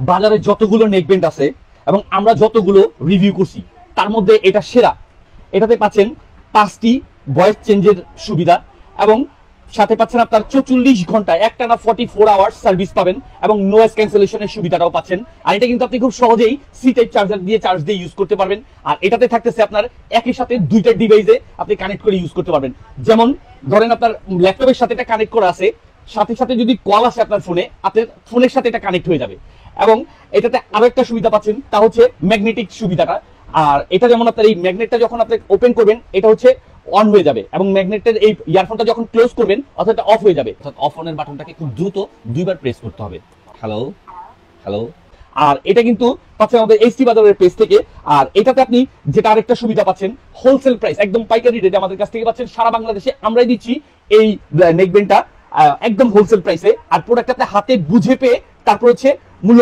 বাজারে যতগুলো নেকব্যান্ড আছে এবং আমরা যতগুলো রিভিউ করছি তার মধ্যে এটা সেরা। এটাতে পাচ্ছেন 5টি ভয়েস চেঞ্জের সুবিধা এবং সাথে পাচ্ছেন আপনার 44 ঘন্টা একটানা 44 আওয়ার্স সার্ভিস পাবেন এবং নয়েজ ক্যান্সেলেশনের সুবিধাটাও পাচ্ছেন। আর এটা কিন্তু আপনি খুব সহজেই সি টাইপ চার্জার দিয়ে চার্জ দিয়ে ইউজ করতে পারবেন। আর এটাতে থাকতেছে আপনার একই সাথে দুইটা ডিভাইসে আপনি কানেক্ট করে ইউজ করতে পারবেন। যেমন ধরেন আপনার ল্যাপটপের সাথে এটা কানেক্ট করা আছে, সাথে সাথে যদি কল আসে আপনার ফোনে, আপনার ফোনের সাথে এটা কানেক্ট হয়ে যাবে। এবং এটাতে আরো একটা সুবিধা পাচ্ছেন, তা হচ্ছে ম্যাগনেটিক সুবিধাটা। আর এটা যেমন আপনার এই ম্যাগনেটটা যখন আপনি ওপেন করবেন এটা হচ্ছে অন হয়ে যাবে এবং ম্যাগনেটের এই ইয়ারফোনটা যখন ক্লোজ করবেন অর্থাৎ এটা অফ হয়ে যাবে। অর্থাৎ অফ অনের বাটনটাকে খুব দ্রুত দুইবার প্রেস করতে হবে। Hello hello. আর এটা কিন্তু পাচ্ছেন আমাদের এইচটি বাজারের পেজ থেকে। আর এটাতে আপনি যেটা আরেকটা সুবিধা পাচ্ছেন, হোলসেল প্রাইস একদম পাইকারি রেটে আমাদের কাছ থেকে পাচ্ছেন। সারা বাংলাদেশে আমরাই দিচ্ছি এই নেকব্যান্ডটা একদম হোলসেল প্রাইসে। আর প্রোডাক্ট আপনি হাতে বুঝে পেয়ে তারপর হচ্ছে মূল্য